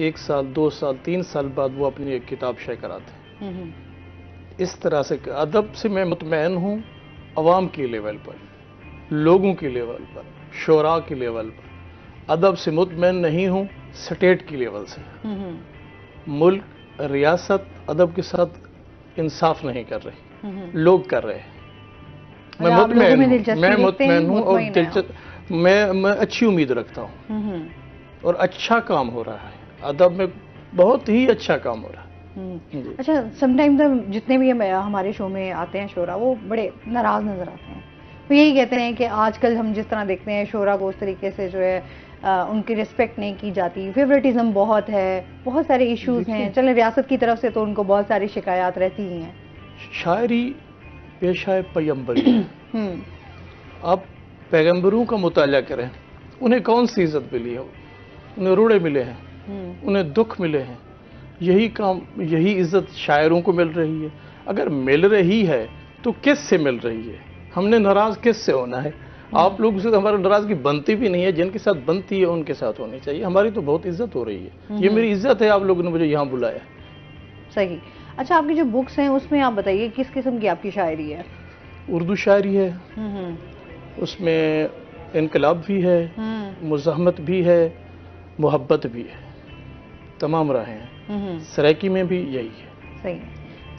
1 سال 2 سال 3 سال بعد وہ اپنی ایک کتاب شائع کراتے ہیں۔ اس طرح سے ادب سے میں مطمئن ہوں، عوام کی لیول پر، لوگوں کی لیول پر، شعراء کی لیول پر۔ ادب سے مطمئن نہیں ہوں سٹیٹ کی لیول سے۔ ملک، ریاست ادب کے ساتھ انصاف نہیں کر رہی، لوگ کر رہے ہیں۔ میں مطمئن ہوں اور میں اچھی امید رکھتا ہوں، اور اچھا کام ہو رہا ہے ادب میں، بہت ہی اچھا کام ہو رہا ہے۔ اچھا، سم ٹائم جتنے بھی ہمارے شو میں آتے ہیں شعراء، وہ بڑے ناراض نظر آتے ہیں، وہ یہی کہتے ہیں کہ آج کل ہم جس طرح دیکھتے ہیں شعراء کو اس طریقے سے جو ہے ان کی ریسپیکٹ نہیں کی جاتی، فیورٹزم بہت ہے، بہت سارے ایشوز ہیں، چلیں ریاست کی طرف سے تو ان کو بہت ساری شکایات رہتی ہی ہیں۔ شاعری پیشہ پیغمبری ہے۔ آپ پیغمبروں کا مطالعہ کریں، انہیں کون سی عزت ملی ہے؟ انہیں روڑے ملے ہیں، انہیں دکھ ملے ہیں، یہی کام، یہی عزت شاعروں کو مل رہی ہے۔ اگر مل رہی ہے تو کس سے مل رہی ہے؟ ہم نے ناراض کس سے ہونا ہے؟ آپ لوگوں سے ہماری ناراضگی بنتی بھی نہیں ہے، جن کے ساتھ بنتی ہے ان کے ساتھ ہونی چاہیے۔ ہماری تو بہت عزت ہو رہی ہے، یہ میری عزت ہے، آپ لوگوں نے مجھے یہاں بلایا۔ صحیح۔ اچھا، آپ کی جو بکس ہیں اس میں آپ بتائیے کس قسم کی آپ کی شاعری ہے؟ اردو شاعری ہے، اس میں انقلاب بھی ہے، مزاحمت بھی ہے، محبت بھی ہے، تمام راہیں ہیں۔ سرائکی میں بھی یہی ہے۔ صحیح ہے۔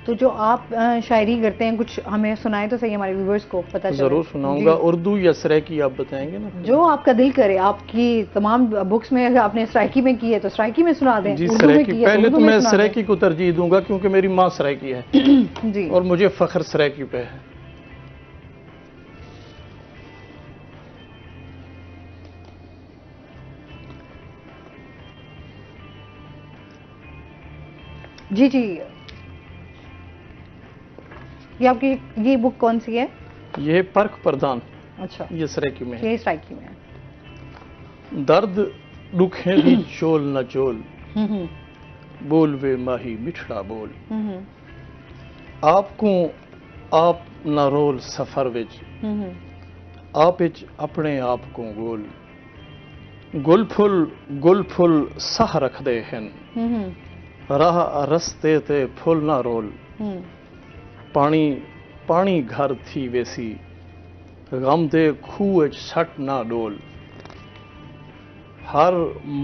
تو جو آپ شاعری کرتے ہیں کچھ ہمیں سنائیں تو صحیح، ہمارے ویورز کو پتہ چلے۔ ضرور سناؤں گا۔ اردو یا سرائکی آپ بتائیں گے نا؟ جو آپ کا دل کرے۔ آپ کی تمام بکس میں اگر آپ نے سرائکی میں کی ہے تو سرائکی میں سنا دیں۔ جی سرائکی، پہلے تو میں سرائکی کو ترجیح دوں گا کیونکہ میری ماں سرائکی ہے جی، اور مجھے فخر سرائکی پہ ہے۔ جی جی، یہ آپ کی یہ بک کون سی ہے؟ یہ پرکھ پردان۔ اچھا، یہ سرائکی میں ہے۔ یہ سرائکی میں ہے۔ درد دکھیں دی چول نہ چول، بول وے ماہی مٹھڑا بول، آپ کو آپ نہ رول سفر وچ، آپ وچ اپنے آپ کو گول، گل پھل سہ رکھ دے ہن، راہ رستے تے پھل نہ رول، پانی گھر تھی ویسی، غم دے کھوہ سٹ نہ ڈول، ہر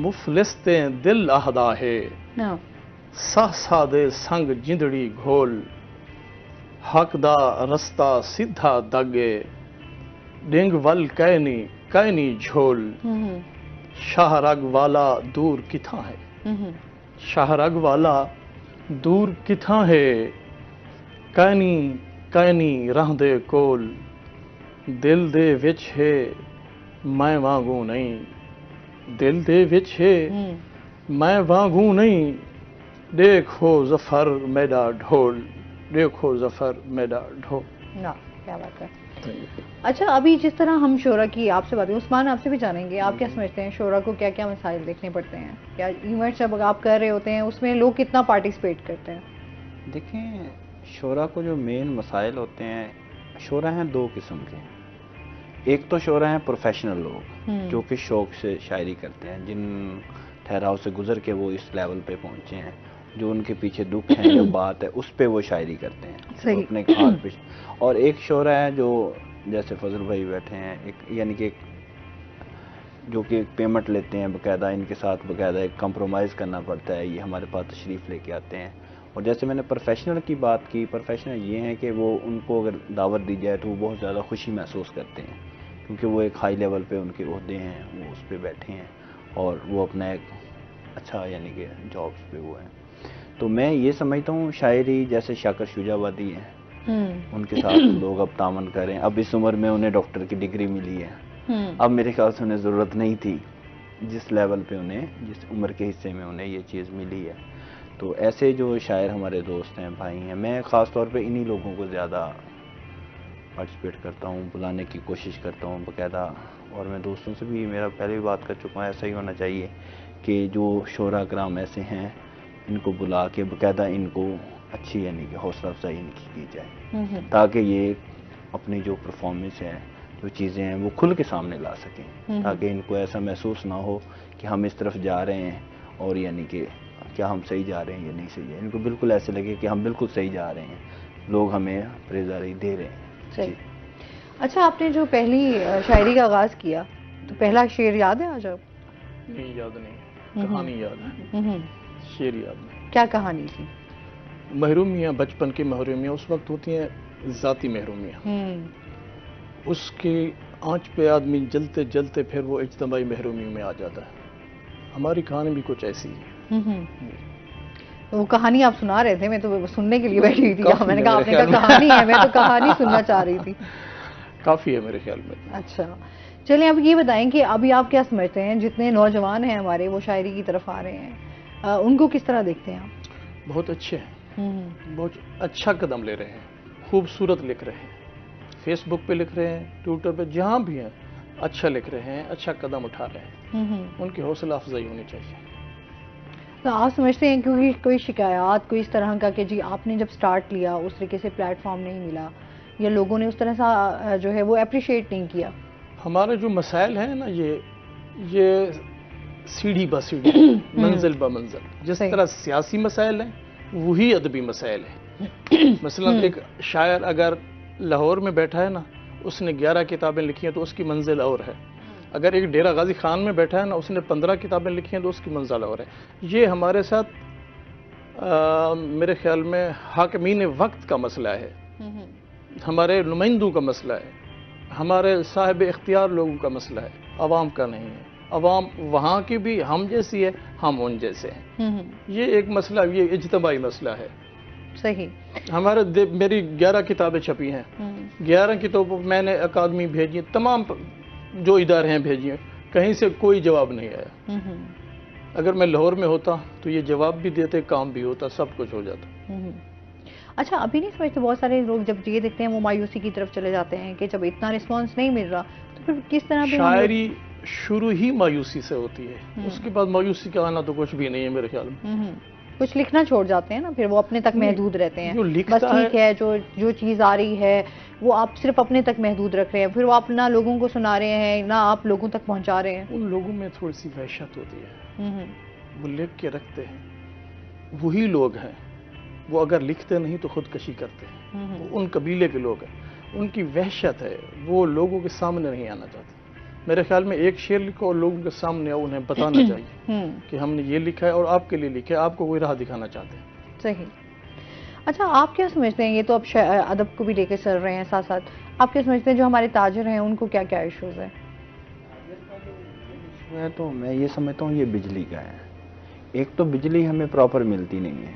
مفلس تے دل آہدا ہے، سہ دے سنگ جندڑی گھول، حق دا رستہ سیدھا دگے، ڈنگ ول کینی جھول، شاہ رگ والا دور کتھاں ہے، شاہ رگ والا دور کتھاں ہے، کینی راہ دے کول، دل دے وچ ہے میں وانگوں نہیں، دل دے وچ ہے میں وانگوں نہیں، دیکھو ظفر میرا ڈھول، دیکھو ظفر میرا ڈھول۔ کیا بات ہے۔ اچھا، ابھی جس طرح ہم شعراء کی آپ سے باتیں، عثمان آپ سے بھی جانیں گے، آپ کیا سمجھتے ہیں شعراء کو کیا کیا مسائل دیکھنے پڑتے ہیں؟ کیا ایونٹ جب آپ کر رہے ہوتے ہیں اس میں لوگ کتنا پارٹیسپیٹ کرتے ہیں؟ دیکھیں، شعراء کو جو مین مسائل ہوتے ہیں، شعراء ہیں 2 قسم کے۔ ایک تو شعراء ہیں پروفیشنل لوگ جو کہ شوق سے شاعری کرتے ہیں، جن ٹھہراؤ سے گزر کے وہ اس لیول پہ پہنچے ہیں، جو ان کے پیچھے دکھ ہیں، جو بات ہے اس پہ وہ شاعری کرتے ہیں اپنے حال پہ۔ اور ایک شعراء ہے جو جیسے فضل بھائی بیٹھے ہیں، یعنی کہ جو کہ پیمنٹ لیتے ہیں باقاعدہ، ان کے ساتھ باقاعدہ ایک کمپرومائز کرنا پڑتا ہے، یہ ہمارے پاس تشریف لے کے آتے ہیں۔ اور جیسے میں نے پروفیشنل کی بات کی، پروفیشنل یہ ہیں کہ وہ ان کو اگر دعوت دی جائے تو وہ بہت زیادہ خوشی محسوس کرتے ہیں، کیونکہ وہ ایک ہائی لیول پہ ان کے عہدے ہیں، وہ اس پہ بیٹھے ہیں اور وہ اپنا ایک اچھا یعنی کہ جابس پہ وہ ہیں۔ تو میں یہ سمجھتا ہوں شاعری جیسے شاکر شجاع آبادی ہیں، ان کے ساتھ لوگ اب تعاون کریں۔ اب اس عمر میں انہیں ڈاکٹر کی ڈگری ملی ہے، اب میرے خیال سے انہیں ضرورت نہیں تھی جس لیول پہ انہیں، جس عمر کے حصے میں انہیں یہ چیز ملی ہے۔ تو ایسے جو شاعر ہمارے دوست ہیں، بھائی ہیں، میں خاص طور پہ انہی لوگوں کو زیادہ پارٹیسپیٹ کرتا ہوں، بلانے کی کوشش کرتا ہوں باقاعدہ۔ اور میں دوستوں سے بھی میرا پہلے بھی بات کر چکا ہوں، ایسا ہی ہونا چاہیے کہ جو شعراء کرام ایسے ہیں ان کو بلا کے باقاعدہ ان کو اچھی یعنی کہ حوصلہ افزائی ان کی جائے، تاکہ یہ اپنی جو پرفارمنس ہے، جو چیزیں ہیں وہ کھل کے سامنے لا سکیں، تاکہ ان کو ایسا محسوس نہ ہو کہ ہم اس طرف جا رہے ہیں اور یعنی کہ کیا ہم صحیح جا رہے ہیں یا نہیں صحیح ہے. ان کو بالکل ایسے لگے کہ ہم بالکل صحیح جا رہے ہیں، لوگ ہمیں پریزاری دے رہے ہیں. صحیح. اچھا، آپ نے جو پہلی شاعری کا آغاز کیا تو پہلا شعر یاد ہے آج آپ؟ نہیں یاد نہیں، کہانی یاد ہے، شعر یاد نہیں. کیا کہانی تھی؟ محرومیاں، بچپن کی محرومیاں اس وقت ہوتی ہیں ذاتی محرومیاں، اس کی آنچ پہ آدمی جلتے جلتے پھر وہ اجتماعی محرومیوں میں آ جاتا ہے. ہماری کہانی بھی کچھ ایسی ہے. وہ کہانی آپ سنا رہے تھے، میں تو سننے کے لیے بیٹھی تھی. میں نے کہا آپ نے کہا کہانی ہے، میں تو کہانی سننا چاہ رہی تھی. کافی ہے میرے خیال میں. اچھا چلیں، اب یہ بتائیں کہ ابھی آپ کیا سمجھتے ہیں جتنے نوجوان ہیں ہمارے وہ شاعری کی طرف آ رہے ہیں، ان کو کس طرح دیکھتے ہیں آپ؟ بہت اچھے ہیں، بہت اچھا قدم لے رہے ہیں، خوبصورت لکھ رہے ہیں، فیس بک پہ لکھ رہے ہیں، ٹویٹر پہ جہاں بھی ہیں اچھا لکھ رہے ہیں، اچھا قدم اٹھا رہے ہیں. ان کی حوصلہ افزائی ہونی چاہیے. تو آپ سمجھتے ہیں کیونکہ کوئی شکایات کوئی اس طرح کا کہ جی آپ نے جب سٹارٹ لیا اس طریقے سے پلیٹ فارم نہیں ملا یا لوگوں نے اس طرح سے جو ہے وہ اپریشیٹ نہیں کیا؟ ہمارے جو مسائل ہیں نا یہ سیڑھی بہ سیڑھی، منزل بہ منزل. جس طرح سیاسی مسائل ہیں وہی ادبی مسائل ہیں. مثلا ایک شاعر اگر لاہور میں بیٹھا ہے نا، اس نے 11 کتابیں لکھی ہیں تو اس کی منزل اور ہے. اگر ایک ڈیرہ غازی خان میں بیٹھا ہے نا، اس نے 15 کتابیں لکھی ہیں تو اس کی منزل اور ہے. یہ ہمارے ساتھ میرے خیال میں حاکمین وقت کا مسئلہ ہے، ہمارے نمائندوں کا مسئلہ ہے، ہمارے صاحب اختیار لوگوں کا مسئلہ ہے، عوام کا نہیں ہے. عوام وہاں کی بھی ہم جیسی ہے، ہم ان جیسے ہیں. یہ ایک مسئلہ، یہ اجتماعی مسئلہ ہے. صحیح. ہمارے میری 11 کتابیں چھپی ہیں، 11 کتابوں میں نے اکادمی بھیجی، تمام جو ادارے ہیں بھیجی ہیں، کہیں سے کوئی جواب نہیں آیا. اگر میں لاہور میں ہوتا تو یہ جواب بھی دیتے، کام بھی ہوتا، سب کچھ ہو جاتا. اچھا، ابھی نہیں سمجھتے بہت سارے لوگ جب یہ دیکھتے ہیں وہ مایوسی کی طرف چلے جاتے ہیں کہ جب اتنا رسپانس نہیں مل رہا تو پھر کس طرح پہ شاعری شروع ہی مایوسی سے ہوتی ہے، اس کے بعد مایوسی کا آنا تو کچھ بھی نہیں ہے میرے خیال میں. کچھ لکھنا چھوڑ جاتے ہیں نا، پھر وہ اپنے تک محدود رہتے ہیں. جو بس لکھتا ٹھیک ہے، جو چیز آ رہی ہے وہ آپ صرف اپنے تک محدود رکھ رہے ہیں، پھر وہ آپ نہ لوگوں کو سنا رہے ہیں نہ آپ لوگوں تک پہنچا رہے ہیں. ان لوگوں میں تھوڑی سی وحشت ہوتی ہے، وہ لکھ کے رکھتے ہیں. وہی لوگ ہیں وہ اگر لکھتے نہیں تو خودکشی کرتے ہیں. ان قبیلے کے لوگ ہیں، ان کی وحشت ہے، وہ لوگوں کے سامنے نہیں آنا چاہتے. میرے خیال میں ایک شعر لکھو اور لوگوں کے سامنے انہیں بتانا چاہیے کہ ہم نے یہ لکھا ہے اور آپ کے لیے لکھا ہے، آپ کو کوئی راہ دکھانا چاہتے ہیں. صحیح. اچھا، آپ کیا سمجھتے ہیں، یہ تو اب ادب کو بھی لے کے چل رہے ہیں ساتھ ساتھ، آپ کیا سمجھتے ہیں جو ہمارے تاجر ہیں ان کو کیا کیا ایشوز ہیں؟ تو میں یہ سمجھتا ہوں یہ بجلی کا ہے. ایک تو بجلی ہمیں پراپر ملتی نہیں ہے،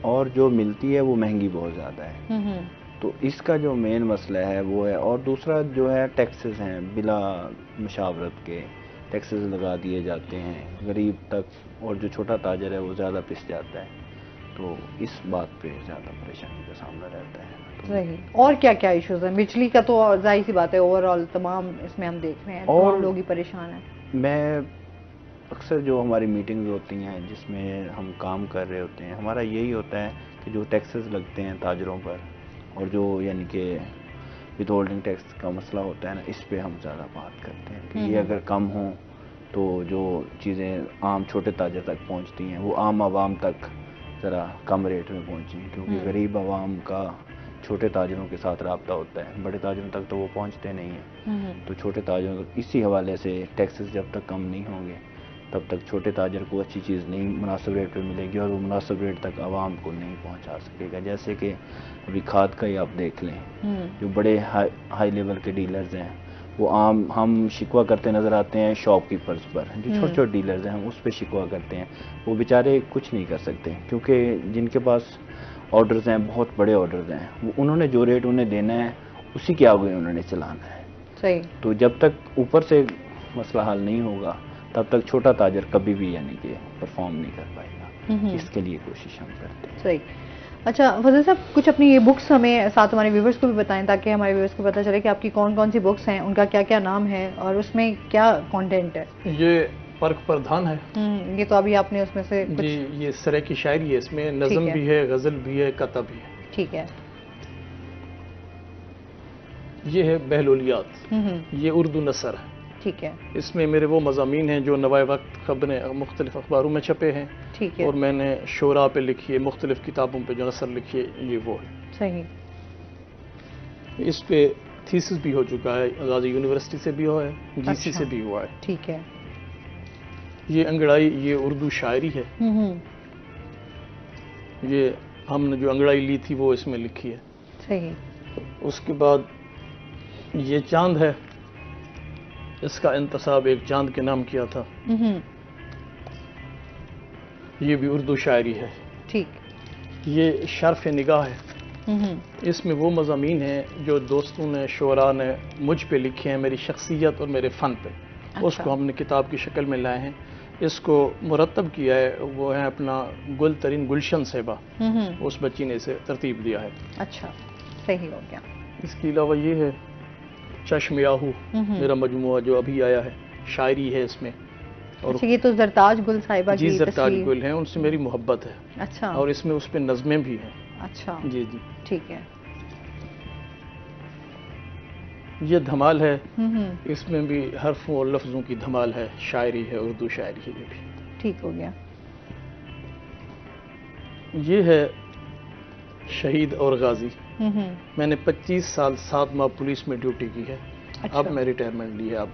اور جو ملتی ہے وہ مہنگی بہت زیادہ ہے. تو اس کا جو مین مسئلہ ہے وہ ہے. اور دوسرا جو ہے ٹیکسز ہیں، بلا مشاورت کے ٹیکسز لگا دیے جاتے ہیں غریب تک، اور جو چھوٹا تاجر ہے وہ زیادہ پس جاتا ہے. تو اس بات پہ زیادہ پریشانی کا سامنا رہتا ہے. صحیح. اور کیا کیا ایشوز ہیں؟ بجلی کا تو ظاہر سی بات ہے، اوور آل تمام اس میں ہم دیکھ رہے ہیں اور لوگ ہی پریشان ہیں. میں اکثر جو ہماری میٹنگز ہوتی ہیں جس میں ہم کام کر رہے ہوتے ہیں، ہمارا یہی ہوتا ہے کہ جو ٹیکسز لگتے ہیں تاجروں پر، اور جو یعنی کہ ود ہولڈنگ ٹیکس کا مسئلہ ہوتا ہے نا، اس پہ ہم زیادہ بات کرتے ہیں کہ یہ اگر کم ہوں تو جو چیزیں عام چھوٹے تاجر تک پہنچتی ہیں وہ عام عوام تک ذرا کم ریٹ میں پہنچیں، کیونکہ غریب عوام کا چھوٹے تاجروں کے ساتھ رابطہ ہوتا ہے، بڑے تاجروں تک تو وہ پہنچتے نہیں ہیں. تو چھوٹے تاجروں اسی حوالے سے ٹیکسز جب تک کم نہیں ہوں گے تب تک چھوٹے تاجر کو اچھی چیز نہیں مناسب ریٹ پہ ملے گی، اور وہ مناسب ریٹ تک عوام کو نہیں پہنچا سکے گا. جیسے کہ ابھی کھاد کا ہی آپ دیکھ لیں، جو بڑے ہائی لیول کے ڈیلرز ہیں وہ عام ہم شکوہ کرتے نظر آتے ہیں شاپ کیپرز پر. جو چھوٹے چھوٹے ڈیلرز ہیں ہم اس پہ شکوہ کرتے ہیں، وہ بیچارے کچھ نہیں کر سکتے، کیونکہ جن کے پاس آرڈرز ہیں، بہت بڑے آرڈرز ہیں، وہ انہوں نے جو ریٹ انہیں دینا ہے اسی کے آگے انہوں نے چلانا ہے. صحیح. تو جب تک اوپر سے مسئلہ حل نہیں ہوگا تب تک چھوٹا تاجر کبھی بھی یعنی کہ پرفارم نہیں کر پائے گا. اس کے لیے کوشش ہم کرتے ہیں. صحیح. اچھا فضل صاحب، کچھ اپنی یہ بکس ہمیں ساتھ ہمارے ویورز کو بھی بتائیں تاکہ ہمارے ویورز کو پتہ چلے کہ آپ کی کون کون سی بکس ہیں، ان کا کیا کیا نام ہے اور اس میں کیا کانٹینٹ ہے. یہ پرکھ پردھان ہے. یہ تو ابھی آپ نے اس میں سے جی، یہ سرے کی شاعری ہے، اس میں نظم بھی ہے، غزل بھی ہے، کتب بھی ہے. ٹھیک ہے. یہ ہے بہلولیات، یہ اردو نثر ہے. ٹھیک ہے. اس میں میرے وہ مضامین ہیں جو نوائے وقت خبریں مختلف اخباروں میں چھپے ہیں. ٹھیک ہے. اور میں نے شعراء پہ لکھی ہے، مختلف کتابوں پہ جو نثر لکھی ہے، یہ وہ ہے. صحیح. اس پہ تھیسس بھی ہو چکا ہے، غازی یونیورسٹی سے بھی ہوا ہے، جی سی سے بھی ہوا ہے. ٹھیک ہے. یہ انگڑائی، یہ اردو شاعری ہے. یہ ہم نے جو انگڑائی لی تھی وہ اس میں لکھی ہے. صحیح. اس کے بعد یہ چاند ہے، اس کا انتساب ایک چاند کے نام کیا تھا. یہ بھی اردو شاعری ہے. ٹھیک. یہ شرف نگاہ ہے. اس میں وہ مضامین ہیں جو دوستوں نے، شعراء نے مجھ پہ لکھے ہیں، میری شخصیت اور میرے فن پہ. اس کو ہم نے کتاب کی شکل میں لائے ہیں. اس کو مرتب کیا ہے وہ ہے اپنا گل ترین گلشن صاحبہ، اس بچی نے اسے ترتیب دیا ہے. اچھا، صحیح ہو گیا. اس کے علاوہ یہ ہے چشم آہو، میرا مجموعہ جو ابھی آیا ہے، شاعری ہے اس میں. اور یہ تو زرتاج گل صاحبہ کی زرتاج گل ہیں، ان سے میری محبت ہے. اچھا. اور اس میں اس پہ نظمیں بھی ہیں. اچھا. جی. ٹھیک ہے. یہ دھمال ہے، اس میں بھی حرفوں اور لفظوں کی دھمال ہے، شاعری ہے، اردو شاعری ہے. یہ بھی ٹھیک ہو گیا. یہ ہے شہید اور غازی. میں نے 25 سال 7 ماہ پولیس میں ڈیوٹی کی ہے. اب میں ریٹائرمنٹ لی ہے. اب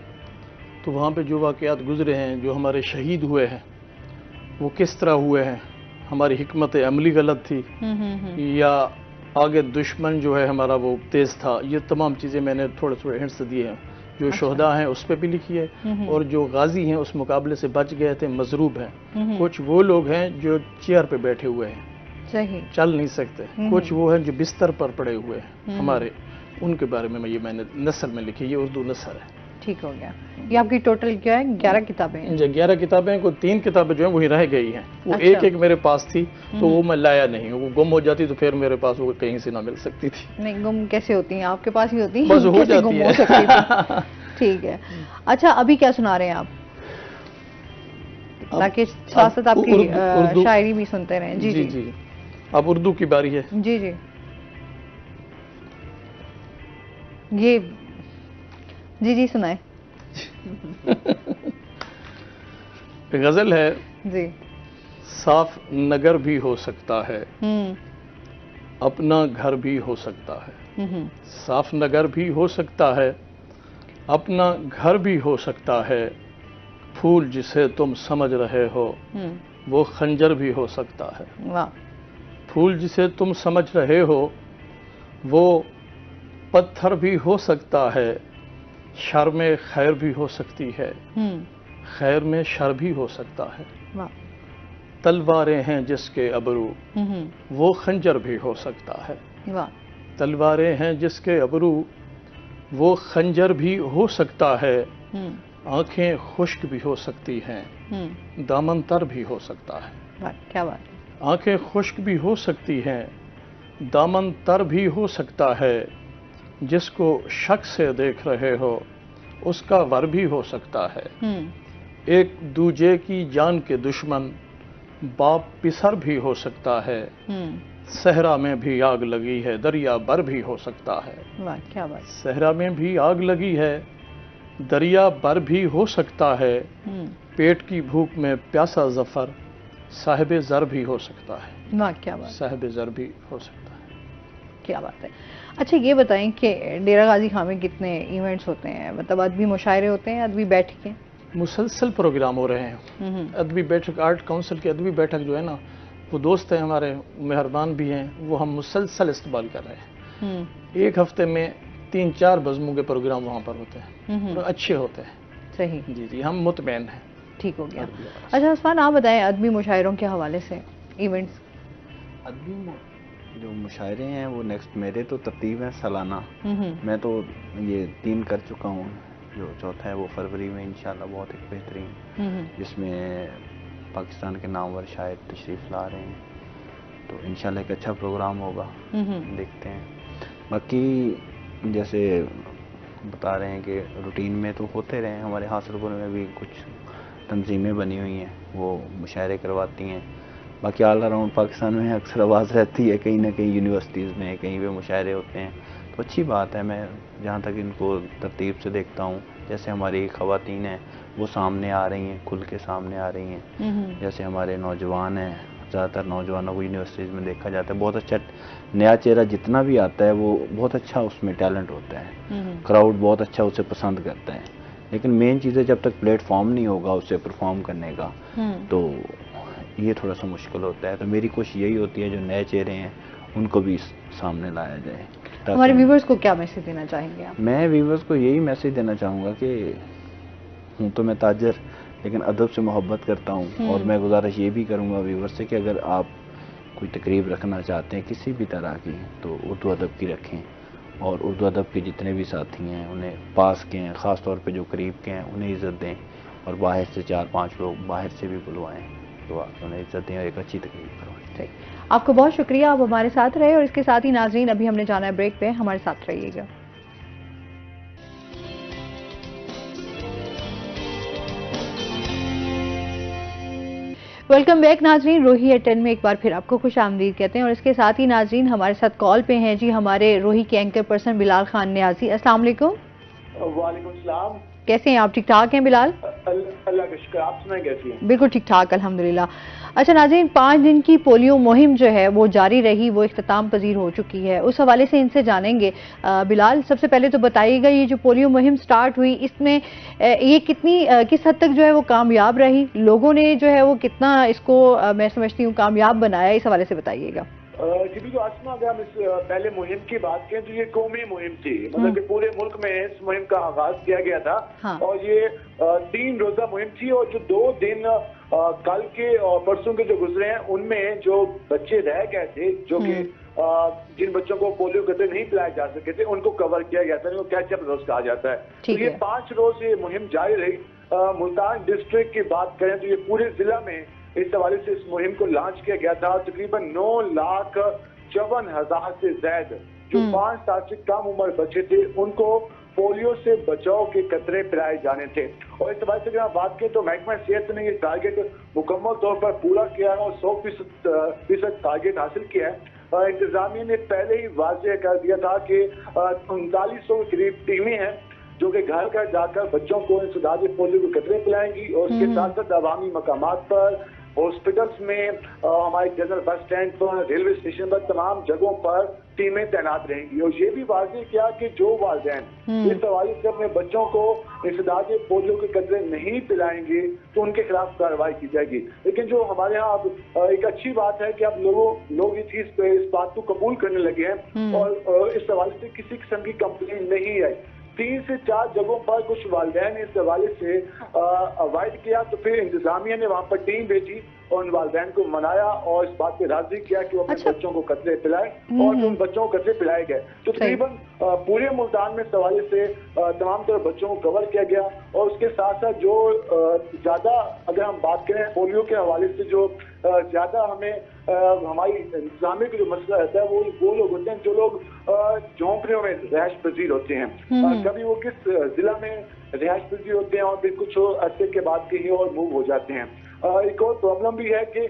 تو وہاں پہ جو واقعات گزرے ہیں، جو ہمارے شہید ہوئے ہیں، وہ کس طرح ہوئے ہیں، ہماری حکمت عملی غلط تھی یا آگے دشمن جو ہے ہمارا وہ تیز تھا، یہ تمام چیزیں میں نے تھوڑے ہنٹس دیے ہیں. جو شہداء ہیں اس پہ بھی لکھی ہے، اور جو غازی ہیں اس مقابلے سے بچ گئے تھے، مضروب ہیں. کچھ وہ لوگ ہیں جو چیئر پہ بیٹھے ہوئے ہیں، چل نہیں سکتے. کچھ وہ ہیں جو بستر پر پڑے ہوئے ہیں ہمارے، ان کے بارے میں یہ میں نے نثر میں لکھی. یہ اردو نثر ہے. ٹھیک ہو گیا. یہ آپ کی ٹوٹل کیا ہے؟ 11 کتابیں ہیں. 11 کتابیں. کوئی 3 کتابیں جو ہیں وہی رہ گئی ہیں. وہ ایک میرے پاس تھی تو وہ میں لایا نہیں. وہ گم ہو جاتی تو پھر میرے پاس وہ کہیں سے نہ مل سکتی تھی. نہیں، گم کیسے ہوتی ہیں؟ آپ کے پاس ہی ہوتی ہیں. بس ہو جاتی ہے. ٹھیک ہے. اچھا، ابھی کیا سنا رہے ہیں آپ؟ تاکہ ساتھ ساتھ آپ کی شاعری بھی سنتے رہیں. جی. اب اردو کی باری ہے. جی. یہ جی سنائیں. غزل ہے. جی. صاف نگر بھی ہو سکتا ہے، اپنا گھر بھی ہو سکتا ہے. صاف نگر بھی ہو سکتا ہے، اپنا گھر بھی ہو سکتا ہے. پھول جسے تم سمجھ رہے ہو وہ خنجر بھی ہو سکتا ہے. پھول جسے تم سمجھ رہے ہو وہ پتھر بھی ہو سکتا ہے. شر میں خیر بھی ہو سکتی ہے، خیر میں شر بھی ہو سکتا ہے. تلواریں ہیں جس کے ابرو وہ خنجر بھی ہو سکتا ہے. تلواریں ہیں جس کے ابرو وہ خنجر بھی ہو سکتا ہے. آنکھیں خشک بھی ہو سکتی ہیں، دامن تر بھی ہو سکتا ہے. کیا بات ہے. آنکھیں خشک بھی ہو سکتی ہیں، دامن تر بھی ہو سکتا ہے. جس کو شک سے دیکھ رہے ہو اس کا ور بھی ہو سکتا ہے. ایک دوجے کی جان کے دشمن باپ پسر بھی ہو سکتا ہے. صحرا میں بھی آگ لگی ہے، دریا بر بھی ہو سکتا ہے. کیا بات. صحرا میں بھی آگ لگی ہے، دریا بر بھی ہو سکتا ہے. پیٹ کی بھوک میں پیاسا ظفر صاحب زر بھی ہو سکتا ہے. کیا بات. صاحب زر بھی ہو سکتا ہے. کیا بات ہے. اچھا، یہ بتائیں کہ ڈیرہ غازی خان میں کتنے ایونٹس ہوتے ہیں؟ مطلب ادبی مشاعرے ہوتے ہیں، ادبی بیٹھکیں؟ مسلسل پروگرام ہو رہے ہیں. ادبی بیٹھک، آرٹ کونسل کی ادبی بیٹھک جو ہے نا، وہ دوست ہیں ہمارے، مہربان بھی ہیں، وہ ہم مسلسل استقبال کر رہے ہیں. ایک ہفتے میں 3-4 بزموں کے پروگرام وہاں پر ہوتے ہیں، اور اچھے ہوتے ہیں. صحیح. جی ہم مطمئن ہیں. ٹھیک ہو گیا. اچھا عثمان، آپ بتائیں ادبی مشاعروں کے حوالے سے ایونٹس. ادبی جو مشاعرے ہیں وہ نیکسٹ میرے تو ترتیب ہے سالانہ. میں تو یہ 3 کر چکا ہوں. جو چوتھا ہے وہ فروری میں انشاءاللہ بہت ایک بہترین، جس میں پاکستان کے نامور شاعر تشریف لا رہے ہیں. تو انشاءاللہ ایک اچھا پروگرام ہوگا، دیکھتے ہیں. باقی جیسے بتا رہے ہیں کہ روٹین میں تو ہوتے رہے ہیں. ہمارے حاصل پور میں بھی کچھ تنظیمیں بنی ہوئی ہیں، وہ مشاعرے کرواتی ہیں. باقی آل اراؤنڈ پاکستان میں اکثر آواز رہتی ہے، کہیں نہ کہیں یونیورسٹیز میں کہیں پہ مشاعرے ہوتے ہیں. تو اچھی بات ہے. میں جہاں تک ان کو ترتیب سے دیکھتا ہوں، جیسے ہماری خواتین ہیں وہ سامنے آ رہی ہیں، کھل کے سامنے آ رہی ہیں. جیسے ہمارے نوجوان ہیں، زیادہ تر نوجوانوں کو یونیورسٹیز میں دیکھا جاتا ہے، بہت اچھا نیا چہرہ جتنا بھی آتا ہے وہ بہت اچھا اس میں ٹیلنٹ ہوتا ہے. کراؤڈ بہت اچھا اسے پسند کرتا ہے. لیکن مین چیز ہے جب تک پلیٹ فارم نہیں ہوگا اسے پرفارم کرنے کا تو یہ تھوڑا سا مشکل ہوتا ہے. تو میری کوشش یہی ہوتی ہے جو نئے چہرے ہیں ان کو بھی سامنے لایا جائے. ہمارے ویورز کو کیا میسج دینا چاہیں گے آپ؟ میں ویورز کو یہی میسج دینا چاہوں گا کہ ہوں تو میں تاجر لیکن ادب سے محبت کرتا ہوں، اور میں گزارش یہ بھی کروں گا ویورز سے کہ اگر آپ کوئی تقریب رکھنا چاہتے ہیں کسی بھی طرح کی تو اردو ادب کی رکھیں، اور اردو ادب کے جتنے بھی ساتھی ہیں انہیں پاس کے ہیں، خاص طور پہ جو قریب کے ہیں انہیں عزت دیں، اور باہر سے 4-5 لوگ باہر سے بھی بلوائیں تو آپ انہیں عزت دیں اور ایک اچھی تقریب کروائیں. آپ کو بہت شکریہ، آپ ہمارے ساتھ رہے، اور اس کے ساتھ ہی ناظرین ابھی ہم نے جانا ہے بریک پہ، ہمارے ساتھ رہیے گا. ویلکم بیک ناظرین، روہی ایٹ 10 میں ایک بار پھر آپ کو خوش آمدید کہتے ہیں، اور اس کے ساتھ ہی ناظرین ہمارے ساتھ کال پہ ہیں جی ہمارے روہی کے اینکر پرسن بلال خان نیازی. السلام علیکم. وعلیکم السلام. کیسے ہیں آپ؟ ٹھیک ٹھاک ہیں بلال؟ اللہ کا شکر. آپ سنائیں کیسی ہیں؟ بالکل ٹھیک ٹھاک الحمدللہ. اچھا ناظرین، 5 دن کی پولیو مہم جو ہے وہ جاری رہی، وہ اختتام پذیر ہو چکی ہے. اس حوالے سے ان سے جانیں گے. بلال، سب سے پہلے تو بتائیے گا یہ جو پولیو مہم سٹارٹ ہوئی اس میں یہ کس حد تک جو ہے وہ کامیاب رہی؟ لوگوں نے جو ہے وہ کتنا اس کو میں سمجھتی ہوں کامیاب بنایا، اس حوالے سے بتائیے گا. جی تو آسما، اگر ہم اس پہلے مہم کی بات کریں تو یہ قومی مہم تھی، مطلب کہ پورے ملک میں اس مہم کا آغاز کیا گیا تھا. اور یہ 3 روزہ مہم تھی، اور جو 2 دن کل کے اور پرسوں کے جو گزرے ہیں ان میں جو بچے رہ گئے تھے، جو کہ جن بچوں کو پولیو قطرے نہیں پلائے جا سکے تھے ان کو کور کیا گیا تھا، کیچ اپ روز کہا جاتا ہے. تو یہ 5 روز یہ مہم جاری رہی. ملتان ڈسٹرکٹ کی بات کریں تو یہ پورے ضلع میں اس حوالے سے اس مہم کو لانچ کیا گیا تھا. تقریباً 9,54,000 سے زائد جو 5 سال سے کم عمر بچے تھے ان کو پولیو سے بچاؤ کے قطرے پلائے جانے تھے. اور اس حوالے سے اگر ہم بات کریں تو محکمہ صحت نے یہ ٹارگیٹ مکمل طور پر پورا کیا ہے اور 100% ٹارگیٹ حاصل کیا ہے. انتظامیہ نے پہلے ہی واضح کر دیا تھا کہ 3900 کے قریب ٹیمیں ہیں جو کہ گھر گھر جا کر بچوں کو انسداد پولیو کے قطرے پلائیں گی، اور اس کے ساتھ ساتھ عوامی مقامات پر، ہاسپٹلس میں، ہمارے جنرل بس اسٹینڈ پر، ریلوے اسٹیشن پر، تمام جگہوں پر ٹیمیں تعینات رہیں گی. اور یہ بھی واضح کیا کہ جو والدین اس حوالے سے اپنے بچوں کو انسداد پولیو کے قطرے نہیں پلائیں گے تو ان کے خلاف کارروائی کی جائے گی. لیکن جو ہمارے یہاں اب ایک اچھی بات ہے کہ اب لوگ اس چیز پہ اس بات کو قبول کرنے لگے ہیں، اور اس حوالے سے کسی قسم کی کمپلین نہیں آئی. 3 سے 4 جگہوں پر کچھ والدین اس حوالے سے اوائڈ کیا، تو پھر انتظامیہ نے وہاں پر ٹیم بھیجی اور ان والدین کو منایا اور اس بات پہ راضی کیا کہ وہ اپنے بچوں کو قطرے پلائیں، اور ان بچوں کو قطرے پلائے گئے. تو تقریباً پورے ملتان میں اس حوالے سے تمام طرح بچوں کو کور کیا گیا. اور اس کے ساتھ ساتھ جو زیادہ اگر ہم بات کریں پولیو کے حوالے سے جو زیادہ ہمیں ہماری انتظامیہ کا جو مسئلہ رہتا ہے وہ لوگ ہوتے ہیں جو لوگ جھونپڑیوں میں رہائش پذیر ہوتے ہیں. کبھی وہ کس ضلع میں رہائش پذیر ہوتے ہیں اور پھر کچھ عرصے کے بعد کہیں اور موو ہو جاتے ہیں. ایک اور پرابلم بھی ہے کہ